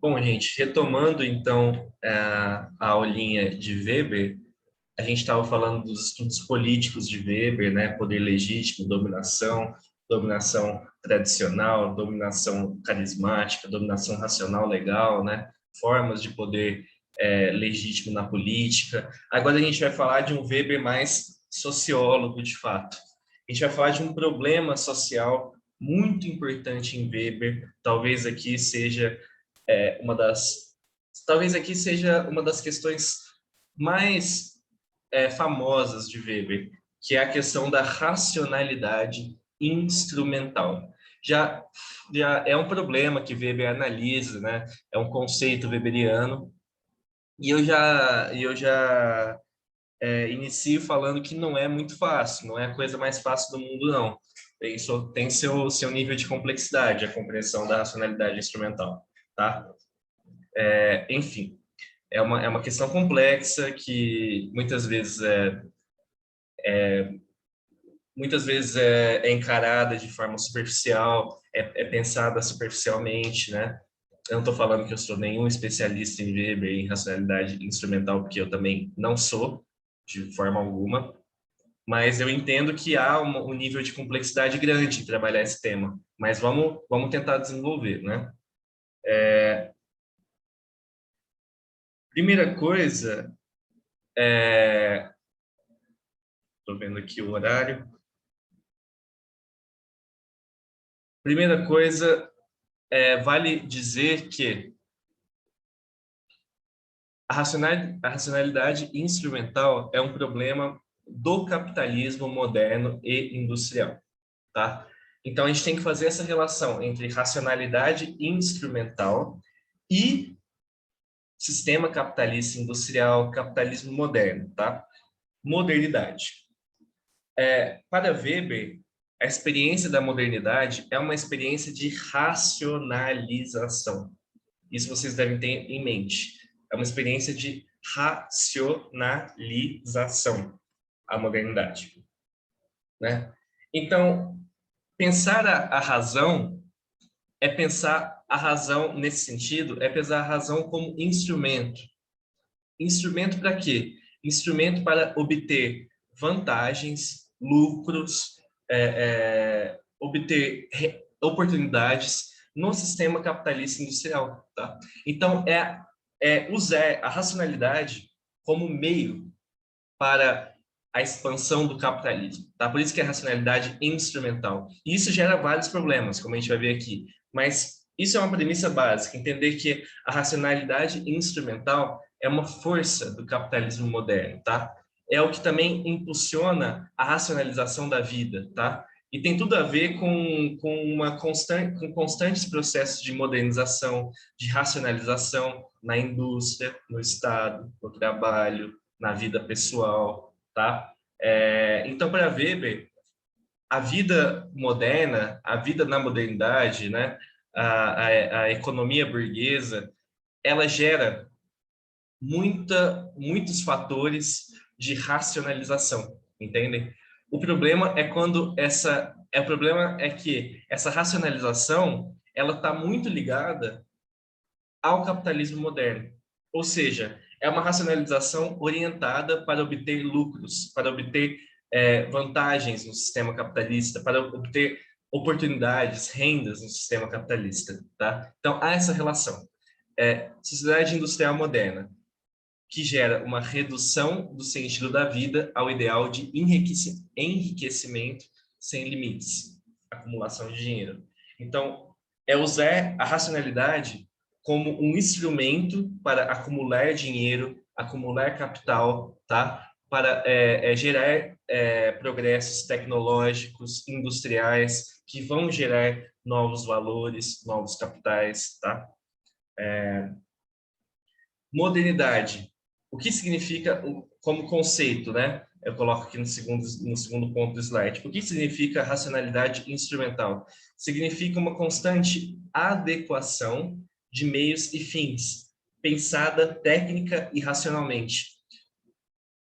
Bom, gente, retomando então a aulinha de Weber, a gente estava falando dos estudos políticos de Weber, né? Poder legítimo, dominação, dominação tradicional, dominação carismática, dominação racional legal, né? Formas de poder legítimo na política. Agora a gente vai falar de um Weber mais sociólogo, de fato. A gente vai falar de um problema social muito importante em Weber, talvez aqui seja uma das questões mais famosas de Weber, que é a questão da racionalidade instrumental. Já, já é um problema que Weber analisa, né? É um conceito weberiano, e eu já inicio falando que não é muito fácil, não é a coisa mais fácil do mundo, não. Tem seu nível de complexidade, a compreensão da racionalidade instrumental, tá? Enfim, é uma questão complexa que muitas vezes é encarada de forma superficial, é pensada superficialmente, né? Eu não estou falando que eu sou nenhum especialista em Weber, em racionalidade instrumental, porque eu também não sou, de forma alguma, mas eu entendo que há um nível de complexidade grande em trabalhar esse tema, mas vamos tentar desenvolver, né? Primeira coisa, estou vendo aqui o horário. Primeira coisa, vale dizer que a racionalidade instrumental é um problema do capitalismo moderno e industrial, tá? Então, a gente tem que fazer essa relação entre racionalidade instrumental e sistema capitalista industrial, capitalismo moderno, tá? Modernidade. Para Weber, a experiência da modernidade é uma experiência de racionalização. Isso vocês devem ter em mente. É uma experiência de racionalização, a modernidade, né? Então, pensar a razão é pensar a razão nesse sentido, é pensar a razão como instrumento. Instrumento para quê? Instrumento para obter vantagens, lucros, obter oportunidades no sistema capitalista industrial, tá? Então, usar a racionalidade como meio para a expansão do capitalismo, tá? Por isso que é a racionalidade instrumental. E isso gera vários problemas, como a gente vai ver aqui. Mas isso é uma premissa básica, entender que a racionalidade instrumental é uma força do capitalismo moderno, tá? É o que também impulsiona a racionalização da vida, tá? E tem tudo a ver com constantes processos de modernização, de racionalização na indústria, no Estado, no trabalho, na vida pessoal, tá? Então, para Weber, a vida moderna, a vida na modernidade, né? A economia burguesa, ela gera muitos fatores de racionalização, entendem? O problema é que essa racionalização ela está muito ligada ao capitalismo moderno, ou seja, é uma racionalização orientada para obter lucros, para obter vantagens no sistema capitalista, para obter oportunidades, rendas no sistema capitalista, tá? Então há essa relação. Sociedade industrial moderna, que gera uma redução do sentido da vida ao ideal de enriquecimento sem limites, acumulação de dinheiro. Então, é usar a racionalidade como um instrumento para acumular dinheiro, acumular capital, tá? Para gerar progressos tecnológicos, industriais, que vão gerar novos valores, novos capitais, tá? Modernidade. O que significa como conceito, né? Eu coloco aqui no segundo ponto do slide. O que significa racionalidade instrumental? Significa uma constante adequação de meios e fins, pensada técnica e racionalmente.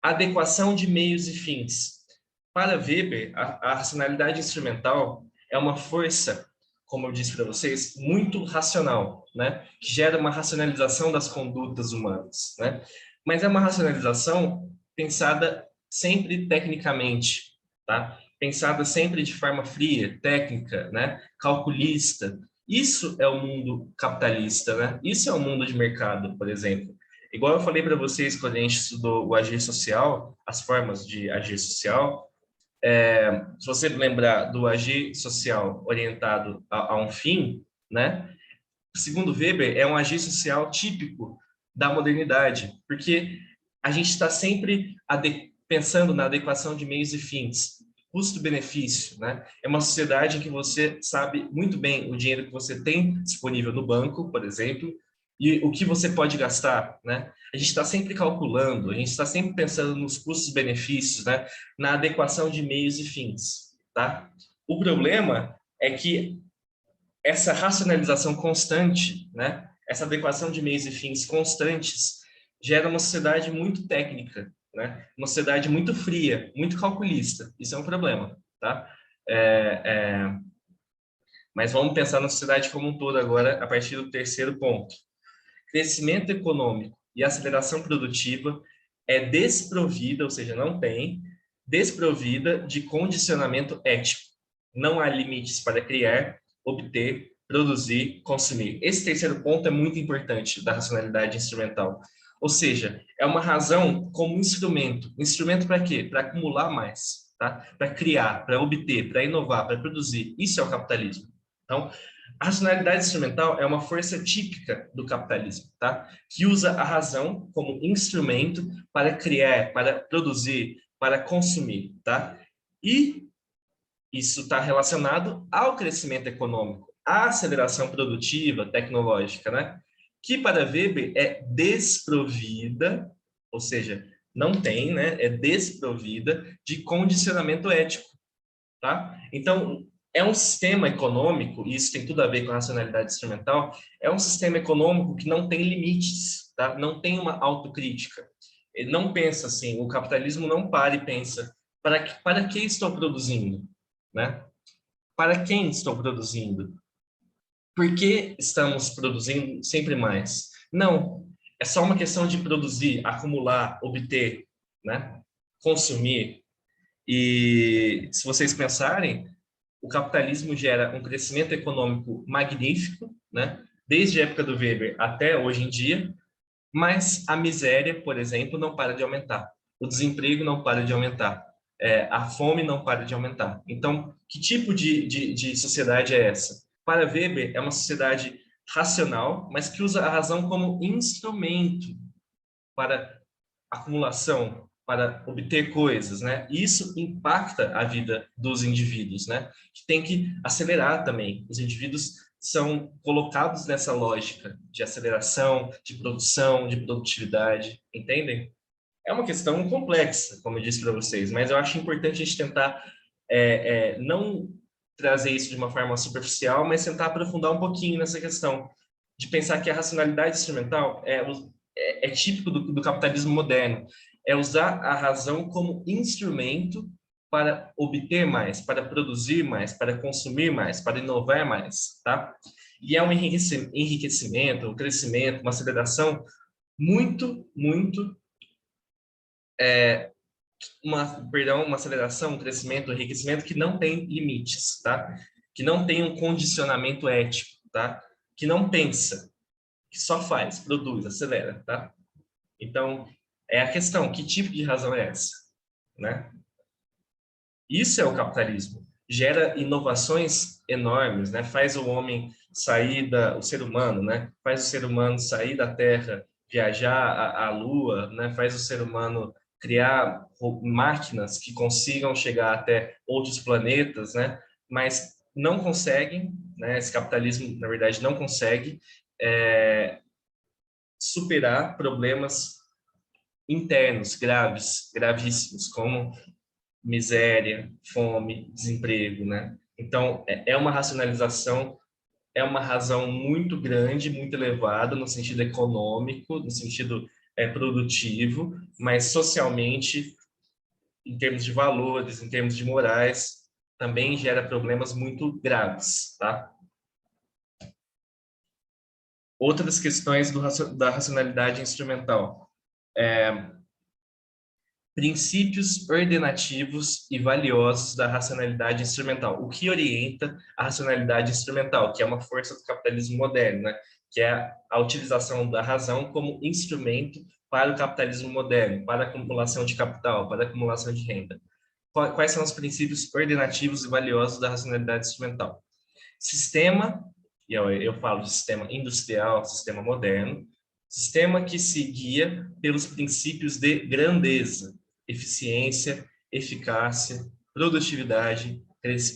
Adequação de meios e fins. Para Weber, a racionalidade instrumental é uma força como eu disse para vocês, muito racional, né? Que gera uma racionalização das condutas humanas, né? Mas é uma racionalização pensada sempre tecnicamente, tá? Pensada sempre de forma fria, técnica, né? Calculista. Isso é o mundo capitalista, né? Isso é o mundo de mercado, por exemplo. Igual eu falei para vocês quando a gente estudou o agir social, as formas de agir social, se você lembrar do agir social orientado a um fim, né? Segundo Weber, é um agir social típico da modernidade, porque a gente está sempre pensando na adequação de meios e fins, custo-benefício, né? É uma sociedade em que você sabe muito bem o dinheiro que você tem disponível no banco, por exemplo, e o que você pode gastar, né? A gente está sempre calculando, a gente está sempre pensando nos custos-benefícios, né? Na adequação de meios e fins, tá? O problema é que essa racionalização constante, né? Essa adequação de meios e fins constantes gera uma sociedade muito técnica, né? Uma sociedade muito fria, muito calculista. Isso é um problema, tá? É, é... Mas vamos pensar na sociedade como um todo agora, a partir do terceiro ponto. Crescimento econômico e aceleração produtiva é desprovida, ou seja, não tem, desprovida de condicionamento ético. Não há limites para criar, obter, produzir, consumir. Esse terceiro ponto é muito importante da racionalidade instrumental. Ou seja, é uma razão como instrumento. Instrumento para quê? Para acumular mais, tá? Para criar, para obter, para inovar, para produzir. Isso é o capitalismo. Então, a racionalidade instrumental é uma força típica do capitalismo, tá? Que usa a razão como instrumento para criar, para produzir, para consumir, tá? E isso está relacionado ao crescimento econômico, à aceleração produtiva, tecnológica, né? Que para Weber é desprovida, ou seja, não tem, né? É desprovida de condicionamento ético, tá? Então, é um sistema econômico, e isso tem tudo a ver com a racionalidade instrumental, é um sistema econômico que não tem limites, tá? Não tem uma autocrítica. Ele não pensa assim, o capitalismo não para e pensa, para que estou produzindo, né? Para quem estou produzindo? Por que estamos produzindo sempre mais? Não, é só uma questão de produzir, acumular, obter, né? Consumir. E se vocês pensarem, o capitalismo gera um crescimento econômico magnífico, né? Desde a época do Weber até hoje em dia, mas a miséria, por exemplo, não para de aumentar. O desemprego não para de aumentar. A fome não para de aumentar. Então, que tipo de sociedade é essa? Para Weber, é uma sociedade racional, mas que usa a razão como instrumento para acumulação, para obter coisas, né? Isso impacta a vida dos indivíduos, né? Que tem que acelerar também. Os indivíduos são colocados nessa lógica de aceleração, de produção, de produtividade, entendem? É uma questão complexa, como eu disse para vocês, mas eu acho importante a gente tentar não trazer isso de uma forma superficial, mas tentar aprofundar um pouquinho nessa questão de pensar que a racionalidade instrumental é típico do capitalismo moderno, é usar a razão como instrumento para obter mais, para produzir mais, para consumir mais, para inovar mais, tá? E é um enriquecimento, um crescimento, uma aceleração muito uma aceleração, um crescimento, um enriquecimento que não tem limites, tá? Que não tem um condicionamento ético, tá? Que não pensa, que só faz, produz, acelera, tá? Então, é a questão, que tipo de razão é essa, né? Isso é o capitalismo. Gera inovações enormes, né? Faz o homem sair o ser humano, né? Faz o ser humano sair da Terra, viajar à Lua, né? Faz o ser humano criar máquinas que consigam chegar até outros planetas, né? Mas não conseguem, né? Esse capitalismo, na verdade, não consegue superar problemas internos graves, gravíssimos, como miséria, fome, desemprego, né? Então, é uma racionalização, é uma razão muito grande, muito elevada no sentido econômico, no sentido produtivo, mas socialmente, em termos de valores, em termos de morais, também gera problemas muito graves, tá? Outras questões da racionalidade instrumental. Princípios ordenativos e valiosos da racionalidade instrumental. O que orienta a racionalidade instrumental, que é uma força do capitalismo moderno, né? Que é a utilização da razão como instrumento para o capitalismo moderno, para a acumulação de capital, para a acumulação de renda. Quais são os princípios ordenativos e valiosos da racionalidade instrumental? Sistema, e eu falo de sistema industrial, sistema moderno, sistema que se guia pelos princípios de grandeza, eficiência, eficácia, produtividade,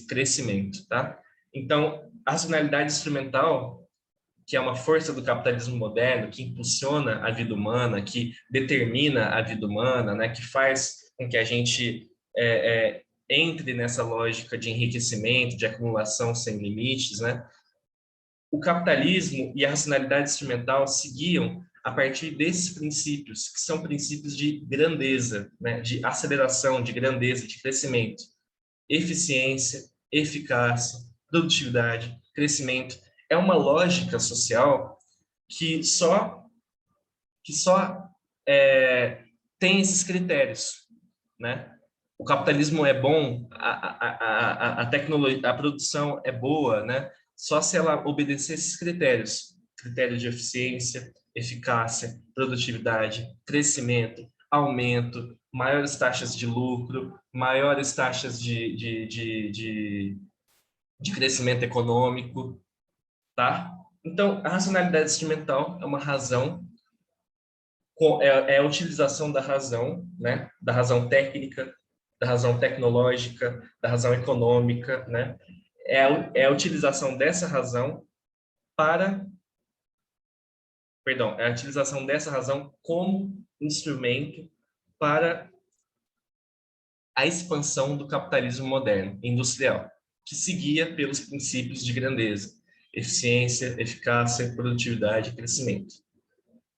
crescimento, tá? Então, a racionalidade instrumental, que é uma força do capitalismo moderno, que impulsiona a vida humana, que determina a vida humana, né, que faz com que a gente entre nessa lógica de enriquecimento, de acumulação sem limites, né? O capitalismo e a racionalidade instrumental se guiam a partir desses princípios, que são princípios de grandeza, né? De aceleração, de grandeza, de crescimento, eficiência, eficácia, produtividade, crescimento. É uma lógica social que só tem esses critérios, né? O capitalismo é bom, a tecnologia, a produção é boa, né? Só se ela obedecer esses critérios, critérios de eficiência, eficácia, produtividade, crescimento, aumento, maiores taxas de lucro, maiores taxas de crescimento econômico, tá? Então, a racionalidade instrumental é uma razão, é a utilização da razão, né? Da razão técnica, da razão tecnológica, da razão econômica, né? É a utilização dessa razão para, perdão, é a utilização dessa razão como instrumento para a expansão do capitalismo moderno, industrial, que se guia pelos princípios de grandeza, eficiência, eficácia, produtividade e crescimento.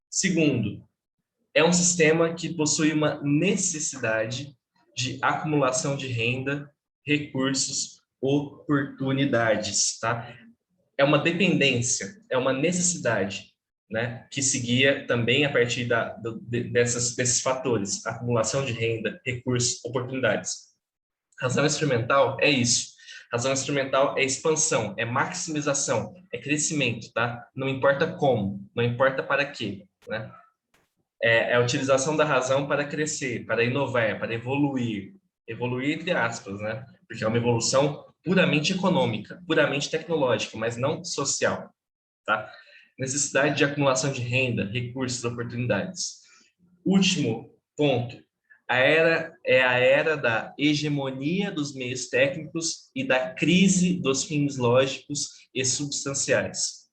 Segundo, é um sistema que possui uma necessidade de acumulação de renda, recursos, oportunidades, tá? É uma dependência, é uma necessidade, né? Que se guia também a partir desses fatores, acumulação de renda, recursos, oportunidades. Razão instrumental é isso. Razão instrumental é expansão, é maximização, é crescimento, tá? Não importa como, não importa para quê, né? É a utilização da razão para crescer, para inovar, para evoluir. Evoluir entre aspas, né? Porque é uma evolução puramente econômica, puramente tecnológica, mas não social, tá? Necessidade de acumulação de renda, recursos, oportunidades. Último ponto. É a era da hegemonia dos meios técnicos e da crise dos fins lógicos e substanciais.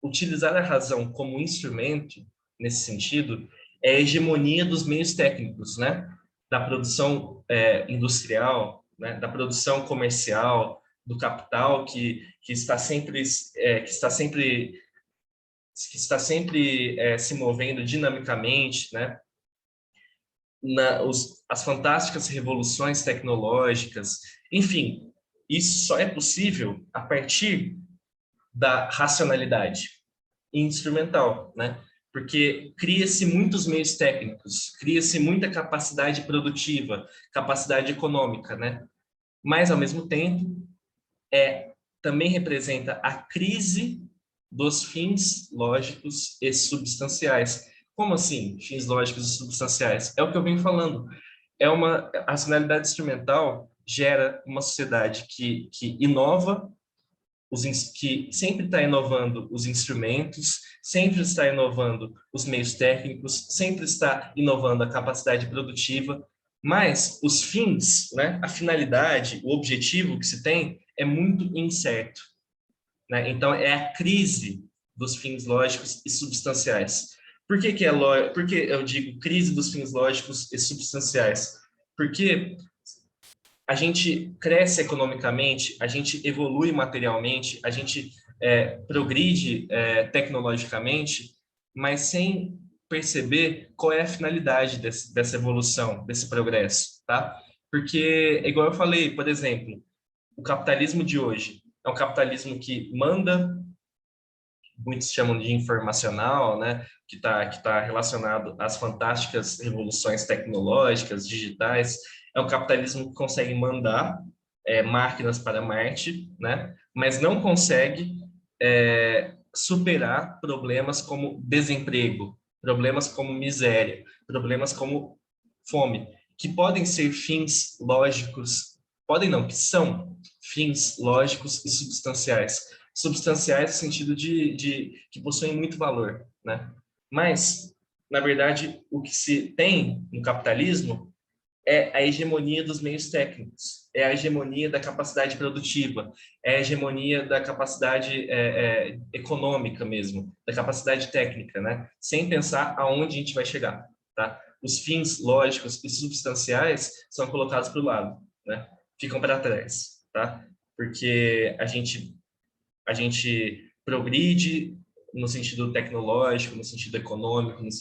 Utilizar a razão como instrumento, nesse sentido, é a hegemonia dos meios técnicos, né? Da produção industrial, né? Da produção comercial, do capital que está sempre se movendo dinamicamente, né? As fantásticas revoluções tecnológicas, enfim, isso só é possível a partir da racionalidade instrumental, né? Porque cria-se muitos meios técnicos, cria-se muita capacidade produtiva, capacidade econômica, né? Mas, ao mesmo tempo, também representa a crise dos fins lógicos e substanciais. Como assim, fins lógicos e substanciais? É o que eu venho falando. A racionalidade instrumental gera uma sociedade que inova, que sempre está inovando os instrumentos, sempre está inovando os meios técnicos, sempre está inovando a capacidade produtiva, mas os fins, né, a finalidade, o objetivo que se tem é muito incerto, né? Então, é a crise dos fins lógicos e substanciais. Por que eu digo crise dos fins lógicos e substanciais? Porque a gente cresce economicamente, a gente evolui materialmente, a gente progride tecnologicamente, mas sem perceber qual é a finalidade dessa evolução, desse progresso, tá? Porque, igual eu falei, por exemplo, o capitalismo de hoje é um capitalismo que manda muitos chamam de informacional, né? Que tá relacionado às fantásticas revoluções tecnológicas, digitais. É um capitalismo que consegue mandar máquinas para Marte, né? Mas não consegue superar problemas como desemprego, problemas como miséria, problemas como fome, que podem ser fins lógicos, podem não, que são fins lógicos e substanciais. Substanciais no sentido de que possuem muito valor, né? Mas, na verdade, o que se tem no capitalismo é a hegemonia dos meios técnicos, é a hegemonia da capacidade produtiva, é a hegemonia da capacidade econômica mesmo, da capacidade técnica, né? Sem pensar aonde a gente vai chegar, tá? Os fins lógicos e substanciais são colocados para o lado, né? Ficam para trás, tá? Porque a gente progride no sentido tecnológico, no sentido econômico, no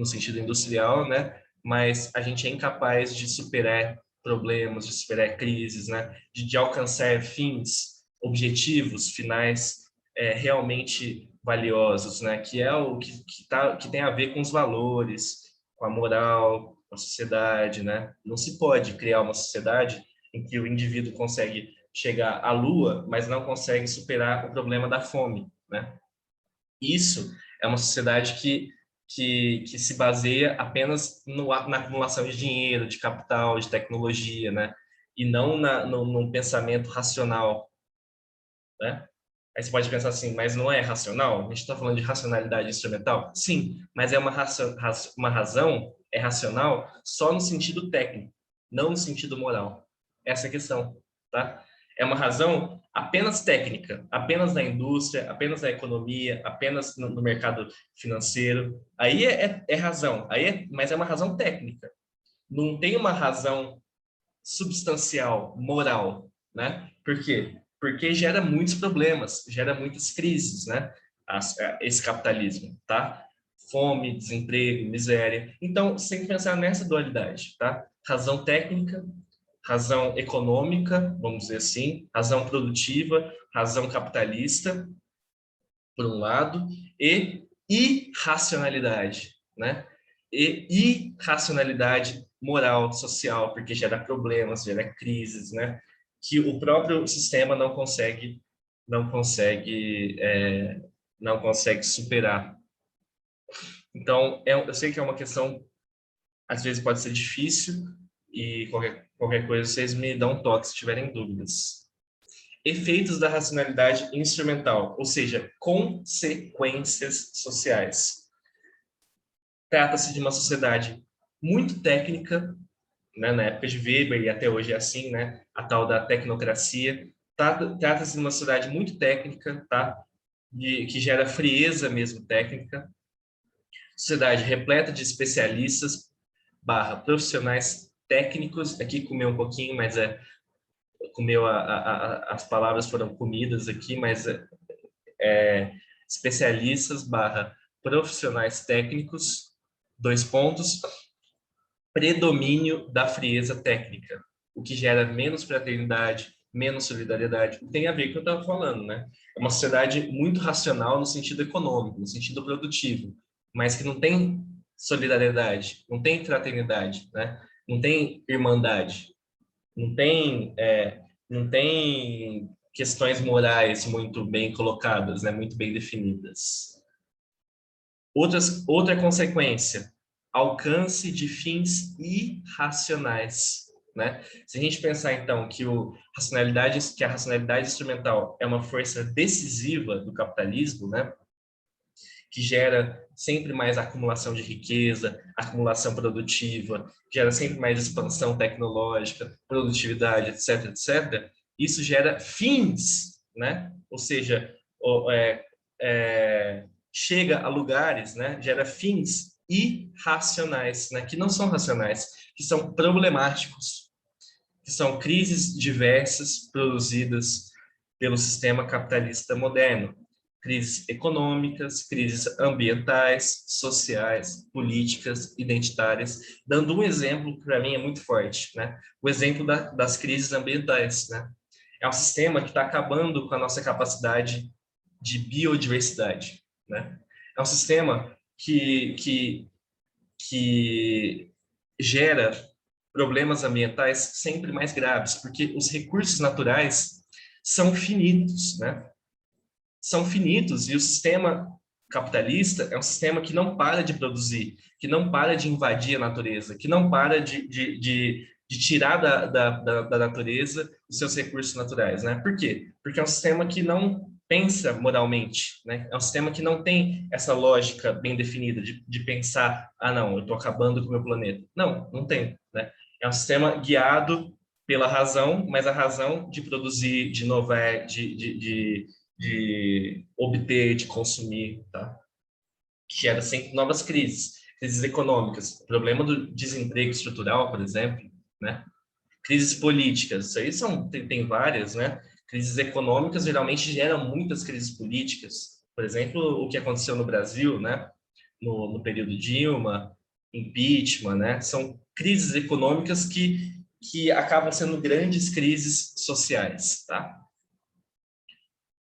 sentido industrial, né? Mas a gente é incapaz de superar problemas, de superar crises, né? De alcançar fins, objetivos finais realmente valiosos, né? Que é o que tem a ver com os valores, com a moral, com a sociedade, né? Não se pode criar uma sociedade em que o indivíduo consegue chegar à Lua, mas não consegue superar o problema da fome, né? Isso é uma sociedade que se baseia apenas na acumulação de dinheiro, de capital, de tecnologia, né? E não num pensamento racional, né? Aí você pode pensar assim, mas não é racional? A gente está falando de racionalidade instrumental? Sim, mas é uma razão, é racional só no sentido técnico, não no sentido moral. Essa é a questão, tá? É uma razão apenas técnica, apenas na indústria, apenas na economia, apenas no mercado financeiro. Aí é razão, mas é uma razão técnica. Não tem uma razão substancial, moral, né? Por quê? Porque gera muitos problemas, gera muitas crises, né? Esse capitalismo, tá? Fome, desemprego, miséria. Então, você tem que pensar nessa dualidade, tá? Razão técnica, razão econômica, vamos dizer assim, razão produtiva, razão capitalista, por um lado, e irracionalidade, né? E irracionalidade moral, social, porque gera problemas, gera crises, né? Que o próprio sistema não consegue, não consegue superar. Então, eu sei que é uma questão, às vezes pode ser difícil, e qualquer coisa vocês me dão um toque se tiverem dúvidas. Efeitos da racionalidade instrumental, ou seja, consequências sociais. Trata-se de uma sociedade muito técnica, né, na época de Weber e até hoje é assim, né, a tal da tecnocracia. Trata-se de uma sociedade muito técnica, tá, que gera frieza mesmo técnica. Sociedade repleta de especialistas barra profissionais técnicos. Aqui comeu um pouquinho, mas comeu as palavras foram comidas aqui, mas especialistas barra profissionais técnicos, dois pontos, predomínio da frieza técnica, o que gera menos fraternidade, menos solidariedade. Tem a ver com o que eu estava falando, né? É uma sociedade muito racional no sentido econômico, no sentido produtivo, mas que não tem solidariedade, não tem fraternidade, né? Não tem irmandade, não tem questões morais muito bem colocadas, né? Muito bem definidas. Outra consequência, alcance de fins irracionais, né? Se a gente pensar então que a racionalidade instrumental é uma força decisiva do capitalismo, né? Que gera sempre mais acumulação de riqueza, acumulação produtiva, gera sempre mais expansão tecnológica, produtividade, etc, etc. Isso gera fins, né? Ou seja, chega a lugares, né? Gera fins irracionais, né? Que não são racionais, que são problemáticos, que são crises diversas produzidas pelo sistema capitalista moderno. Crises econômicas, crises ambientais, sociais, políticas, identitárias. Dando um exemplo, que para mim é muito forte, né? O exemplo das crises ambientais, né? É um sistema que está acabando com a nossa capacidade de biodiversidade, né? É um sistema que gera problemas ambientais sempre mais graves, porque os recursos naturais são finitos, né? São finitos, e o sistema capitalista é um sistema que não para de produzir, que não para de invadir a natureza, que não para de tirar da natureza os seus recursos naturais, né? Por quê? Porque é um sistema que não pensa moralmente, né? É um sistema que não tem essa lógica bem definida de pensar, ah, não, eu estou acabando com o meu planeta. Não, não tem, né? É um sistema guiado pela razão, mas a razão de produzir, de inovar, de obter, de consumir, tá? Que gera sempre novas crises, crises econômicas, o problema do desemprego estrutural, por exemplo, né? Crises políticas, isso aí tem várias, né? Crises econômicas geralmente geram muitas crises políticas. Por exemplo, o que aconteceu no Brasil, né? No período Dilma, impeachment, né? São crises econômicas que acabam sendo grandes crises sociais, tá?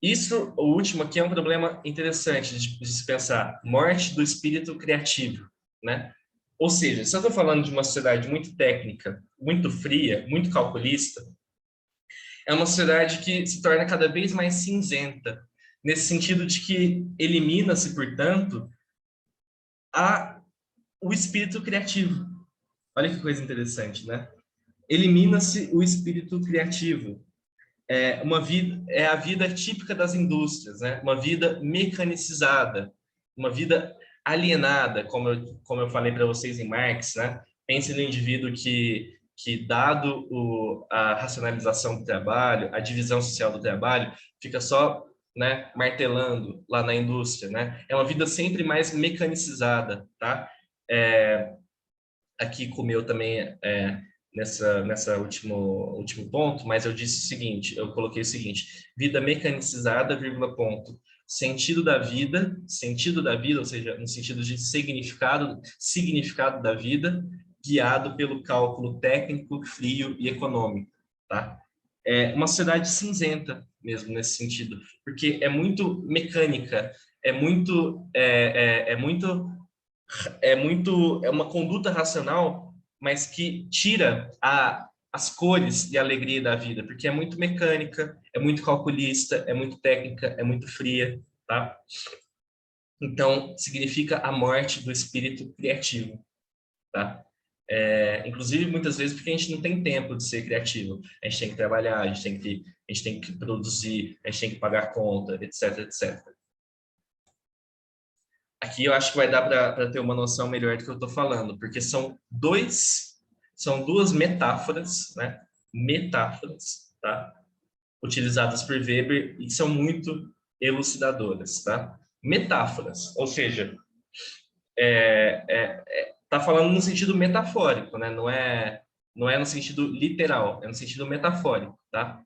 Isso, o último aqui, é um problema interessante de se pensar. Morte do espírito criativo, né? Ou seja, se eu estou falando de uma sociedade muito técnica, muito fria, muito calculista, é uma sociedade que se torna cada vez mais cinzenta, nesse sentido de que elimina-se, portanto, a, o espírito criativo. Olha que coisa interessante, né? Elimina-se o espírito criativo. É a vida típica das indústrias, né? Uma vida mecanicizada, uma vida alienada, como eu falei para vocês em Marx, né? Pense no indivíduo que dado a racionalização do trabalho, a divisão social do trabalho, fica só, né, martelando lá na indústria, né? É uma vida sempre mais mecanicizada, tá? É, aqui com o meu também nessa último ponto, mas eu disse o seguinte, eu coloquei o seguinte: vida mecanicizada, vírgula, ponto. Sentido da vida, ou seja, no sentido de significado da vida, guiado pelo cálculo técnico, frio e econômico, tá? É uma sociedade cinzenta mesmo nesse sentido, porque é muito mecânica, é uma conduta racional, mas que tira as cores e a alegria da vida, porque é muito mecânica, é muito calculista, é muito técnica, é muito fria, tá? Então, significa a morte do espírito criativo, tá? Inclusive, muitas vezes, porque a gente não tem tempo de ser criativo. A gente tem que trabalhar, a gente tem que produzir, a gente tem que pagar conta, etc, etc. Aqui eu acho que vai dar para ter uma noção melhor do que eu estou falando, porque são duas metáforas, né? Metáforas, tá? Utilizadas por Weber e que são muito elucidadoras, tá? Metáforas, ou seja, tá falando no sentido metafórico, né? Não é no sentido literal, é no sentido metafórico, tá?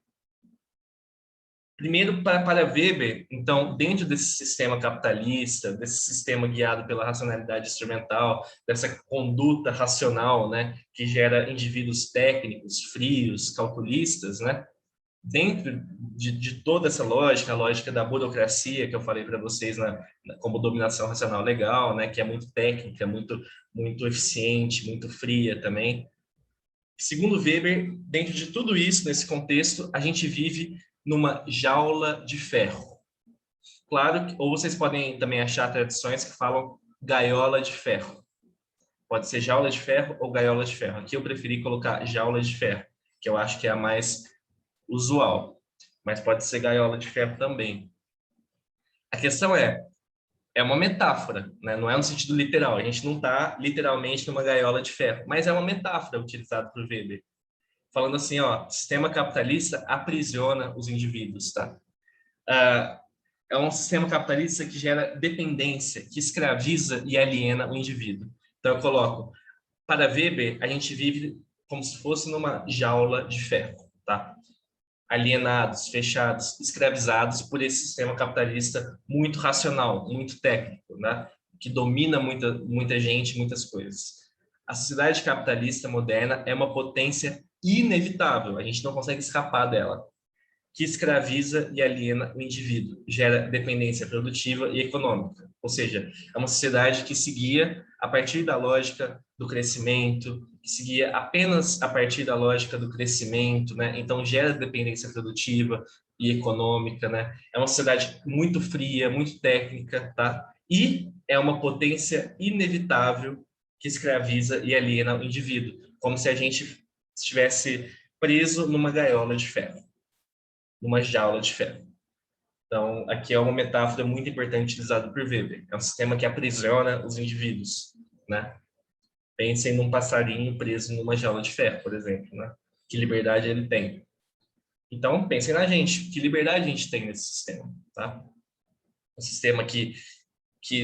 Primeiro, para Weber, então, dentro desse sistema capitalista, desse sistema guiado pela racionalidade instrumental, dessa conduta racional, né, que gera indivíduos técnicos, frios, calculistas, né, dentro de toda essa lógica, a lógica da burocracia que eu falei para vocês como dominação racional legal, né, que é muito técnica, muito eficiente, muito fria também. Segundo Weber, dentro de tudo isso, nesse contexto, a gente vive numa jaula de ferro. Claro que, ou vocês podem também achar tradições que falam gaiola de ferro. Pode ser jaula de ferro ou gaiola de ferro. Aqui eu preferi colocar jaula de ferro, que eu acho que é a mais usual. Mas pode ser gaiola de ferro também. A questão é uma metáfora, né? Não é no sentido literal. A gente não está literalmente numa gaiola de ferro, mas é uma metáfora utilizada por Weber. Falando assim, ó, sistema capitalista aprisiona os indivíduos, tá? É um sistema capitalista que gera dependência, que escraviza e aliena o indivíduo. Então eu coloco, para Weber, a gente vive como se fosse numa jaula de ferro, tá? Alienados, fechados, escravizados por esse sistema capitalista muito racional, muito técnico, né? Que domina muita gente, muitas coisas. A sociedade capitalista moderna é uma potência inevitável, a gente não consegue escapar dela. que escraviza e aliena o indivíduo, gera dependência produtiva e econômica. Ou seja, é uma sociedade que se guia a partir da lógica do crescimento, que se guia apenas a partir da lógica do crescimento, né? Então gera dependência produtiva e econômica, né? É uma sociedade muito fria, muito técnica, tá? E é uma potência inevitável que escraviza e aliena o indivíduo, como se a gente estivesse preso numa gaiola de ferro, numa jaula de ferro. Então, aqui é uma metáfora muito importante utilizada por Weber. É um sistema que aprisiona os indivíduos, né? Pensem num passarinho preso numa jaula de ferro, por exemplo, né? Que liberdade ele tem? Então, pensem na gente. Que liberdade a gente tem nesse sistema, tá? Um sistema que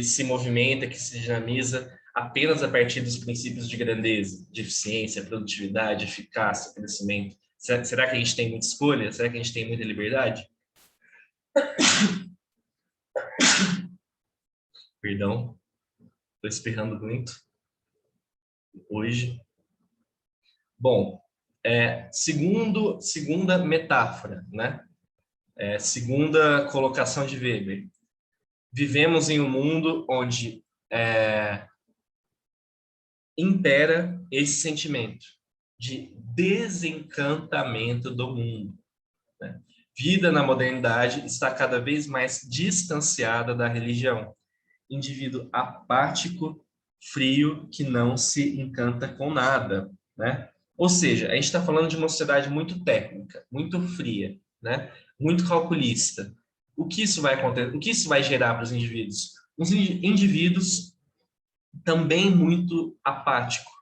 se movimenta, que se dinamiza apenas a partir dos princípios de grandeza, de eficiência, produtividade, eficácia, crescimento. Será que a gente tem muita escolha? Será que a gente tem muita liberdade? Perdão, estou espirrando muito hoje. Bom, segunda metáfora, né? Segunda colocação de Weber. Vivemos em um mundo onde impera esse sentimento de desencantamento do mundo, né? Vida na modernidade está cada vez mais distanciada da religião. Indivíduo apático, frio, que não se encanta com nada, né? Ou seja, a gente está falando de uma sociedade muito técnica, muito fria, né? Muito calculista. O que isso vai acontecer? O que isso vai gerar para os indivíduos? Os indivíduos também muito apáticos,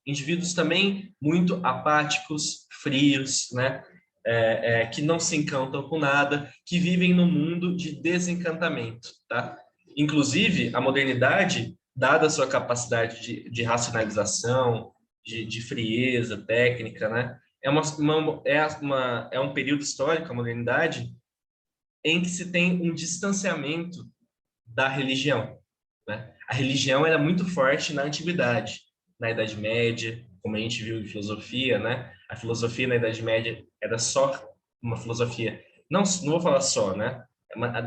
indivíduos também muito apáticos, frios, né? Que não se encantam com nada, que vivem no mundo de desencantamento, tá? Inclusive, a modernidade, dada a sua capacidade de racionalização, de frieza técnica, né? É um período histórico, a modernidade, em que se tem um distanciamento da religião, né? A religião era muito forte na antiguidade, na Idade Média, como a gente viu em filosofia, né? A filosofia na Idade Média era só uma filosofia, não vou falar só, né?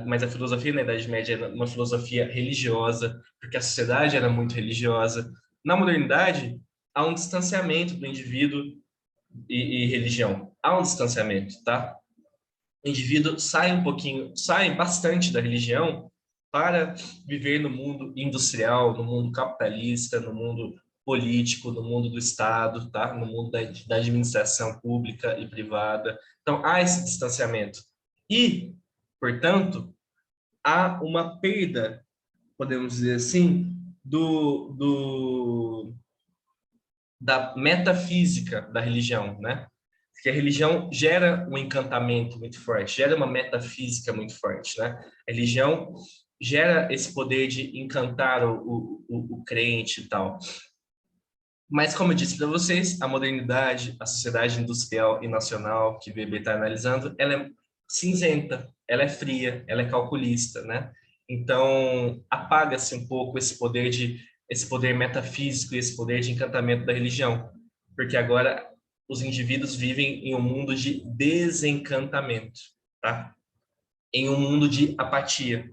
Mas a filosofia na Idade Média era uma filosofia religiosa, porque a sociedade era muito religiosa. Na modernidade, há um distanciamento do indivíduo e religião. Há um distanciamento, tá? O indivíduo sai bastante da religião para viver no mundo industrial, no mundo capitalista, no mundo político, no mundo do Estado, tá? No mundo da administração pública e privada. Então, há esse distanciamento. E, portanto, há uma perda, podemos dizer assim, da metafísica da religião, né? Porque a religião gera um encantamento muito forte, gera uma metafísica muito forte, né? A religião gera esse poder de encantar o crente e tal. Mas, como eu disse para vocês, a modernidade, a sociedade industrial e nacional que o Weber está analisando, ela é cinzenta, ela é fria, ela é calculista, né? Então, apaga-se um pouco esse poder metafísico e esse poder de encantamento da religião, porque agora os indivíduos vivem em um mundo de desencantamento, tá? Em um mundo de apatia.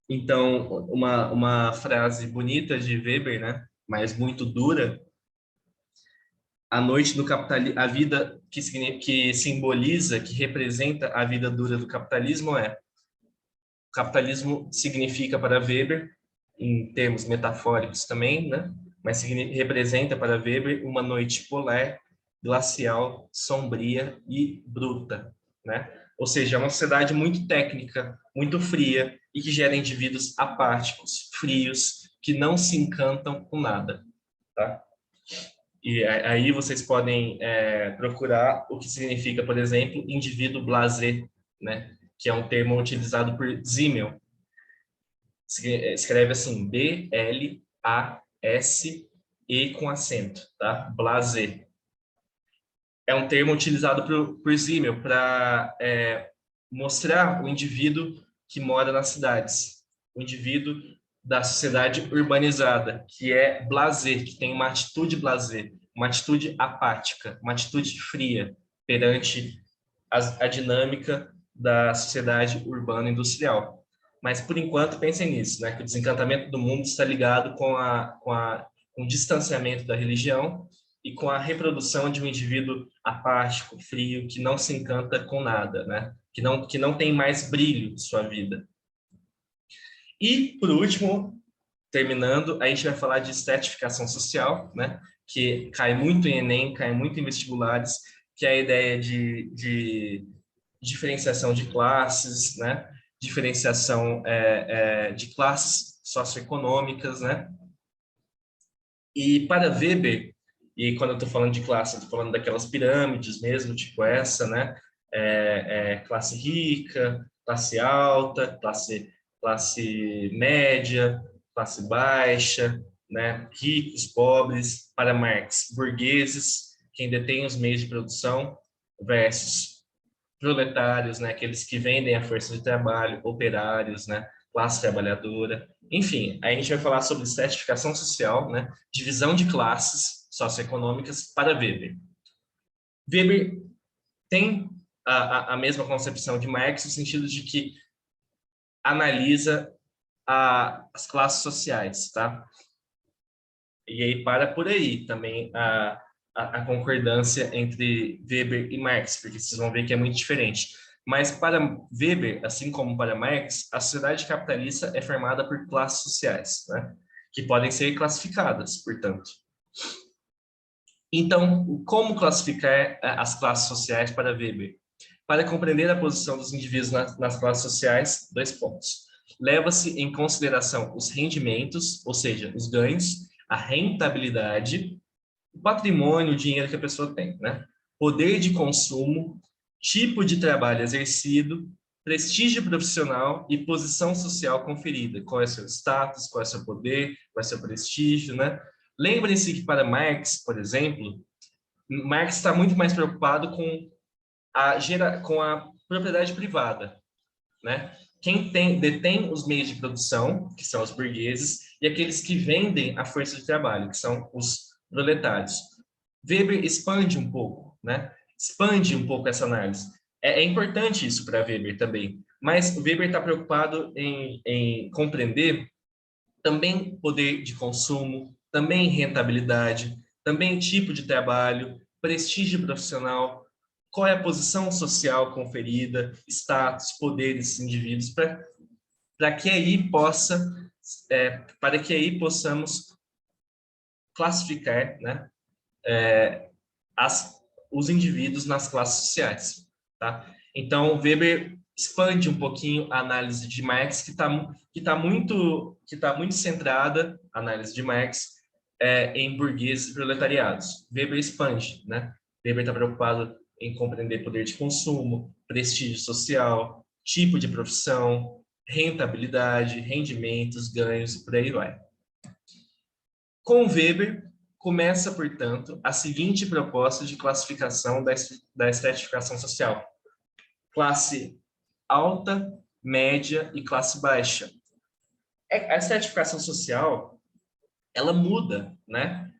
Então, uma frase bonita de Weber, né? Mas muito dura: a noite do capitalismo, a vida que simboliza, que representa a vida dura do capitalismo o capitalismo significa para Weber, em termos metafóricos também, né? Mas representa para Weber uma noite polar, glacial, sombria e bruta, né? Ou seja, é uma sociedade muito técnica, muito fria e que gera indivíduos apáticos, frios, que não se encantam com nada, tá? E aí vocês podem procurar o que significa, por exemplo, indivíduo blasé, né? Que é um termo utilizado por Simmel. Escreve assim, B-L-A-S-E com acento, tá? Blasé. É um termo utilizado por Simmel para mostrar o indivíduo que mora nas cidades, o indivíduo da sociedade urbanizada, que é blasé, que tem uma atitude blasé, uma atitude apática, uma atitude fria perante a dinâmica da sociedade urbana industrial. Mas, por enquanto, pensem nisso, né? Que o desencantamento do mundo está ligado com o distanciamento da religião e com a reprodução de um indivíduo apático, frio, que não se encanta com nada, né? Que não tem mais brilho em sua vida. E, por último, terminando, a gente vai falar de estratificação social, né? Que cai muito em Enem, cai muito em vestibulares, que é a ideia de diferenciação de classes, né? Diferenciação de classes socioeconômicas, né? E para Weber, e quando eu estou falando de classe, eu estou falando daquelas pirâmides mesmo, tipo essa, né? Classe rica, classe alta, classe média, classe baixa, né? Ricos, pobres. Para Marx, burgueses, quem detém os meios de produção, versus proletários, né? Aqueles que vendem a força de trabalho, operários, né? Classe trabalhadora. Enfim, aí a gente vai falar sobre estratificação social, né? Divisão de classes socioeconômicas para Weber. Weber tem a mesma concepção de Marx, no sentido de que analisa as classes sociais, tá? E aí para por aí também a concordância entre Weber e Marx, porque vocês vão ver que é muito diferente. Mas para Weber, assim como para Marx, a sociedade capitalista é formada por classes sociais, né? Que podem ser classificadas, portanto. Então, como classificar as classes sociais para Weber? Para compreender a posição dos indivíduos nas classes sociais, 2 pontos. Leva-se em consideração os rendimentos, ou seja, os ganhos, a rentabilidade, o patrimônio, o dinheiro que a pessoa tem, né? Poder de consumo, tipo de trabalho exercido, prestígio profissional e posição social conferida. Qual é o seu status, qual é o seu poder, qual é o seu prestígio, né? Lembrem-se que para Marx, por exemplo, Marx está muito mais preocupado com com a propriedade privada, né? Quem detém os meios de produção, que são os burgueses, e aqueles que vendem a força de trabalho, que são os proletários. Weber expande um pouco, né? Expande um pouco essa análise. É importante isso para Weber também, mas Weber está preocupado em compreender também poder de consumo, também rentabilidade, também tipo de trabalho, prestígio profissional, qual é a posição social conferida, status, poder desses indivíduos, para que aí para que aí possamos classificar, né, os indivíduos nas classes sociais, tá? Então, Weber expande um pouquinho a análise de Marx, que tá muito centrada, a análise de Marx, em burgueses e proletariados. Weber expande, né? Weber está preocupado em compreender poder de consumo, prestígio social, tipo de profissão, rentabilidade, rendimentos, ganhos e por aí vai. Com Weber, começa, portanto, a seguinte proposta de classificação da estratificação social: classe alta, média e classe baixa. A estratificação social, ela muda, né?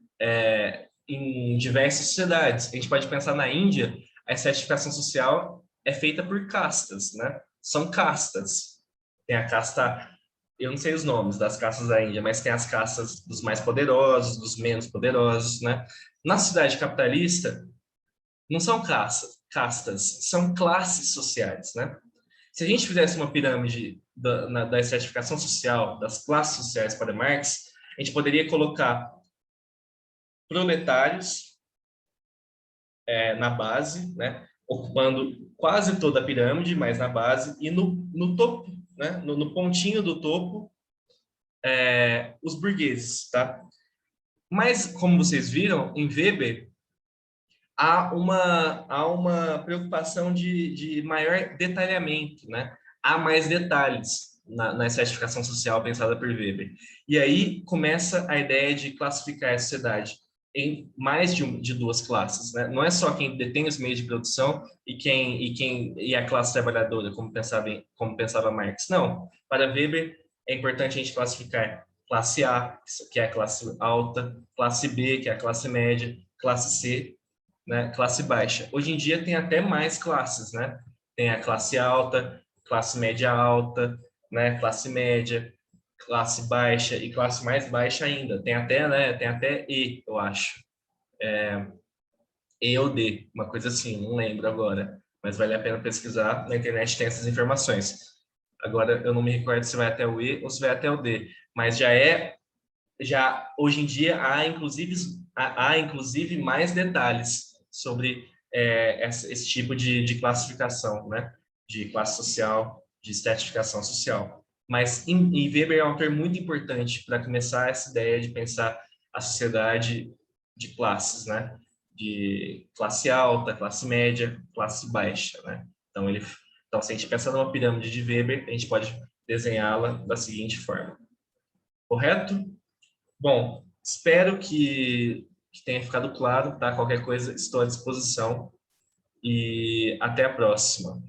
Em diversas sociedades. A gente pode pensar na Índia, a estratificação social é feita por castas, né? São castas. Tem a casta, eu não sei os nomes das castas da Índia, mas tem as castas dos mais poderosos, dos menos poderosos, né? Na sociedade capitalista, não são castas, são classes sociais, né? Se a gente fizesse uma pirâmide da estratificação social, das classes sociais para Marx, a gente poderia colocar proletários na base, né, ocupando quase toda a pirâmide, mas na base, e no topo, né, no pontinho do topo, os burgueses, tá? Mas, como vocês viram, em Weber, há uma preocupação de maior detalhamento, né? Há mais detalhes na estratificação social pensada por Weber. E aí começa a ideia de classificar a sociedade em mais de duas classes, né? Não é só quem detém os meios de produção e a classe trabalhadora, como pensava Marx. Não. Para Weber, é importante a gente classificar classe A, que é a classe alta, classe B, que é a classe média, classe C, né? Classe baixa. Hoje em dia tem até mais classes, né? Tem a classe alta, classe média alta, né? Classe média, classe baixa e classe mais baixa ainda. Tem até, né? Tem até E, eu acho. E ou D, uma coisa assim, não lembro agora. Mas vale a pena pesquisar. Na internet tem essas informações. Agora eu não me recordo se vai até o E ou se vai até o D. Mas já hoje em dia há inclusive mais detalhes sobre esse tipo de classificação, né? De classe social, de estratificação social. Mas em Weber é um autor muito importante para começar essa ideia de pensar a sociedade de classes, né? De classe alta, classe média, classe baixa, né? Então, se a gente pensar numa pirâmide de Weber, a gente pode desenhá-la da seguinte forma. Correto? Bom, espero que tenha ficado claro, tá? Qualquer coisa, estou à disposição e até a próxima.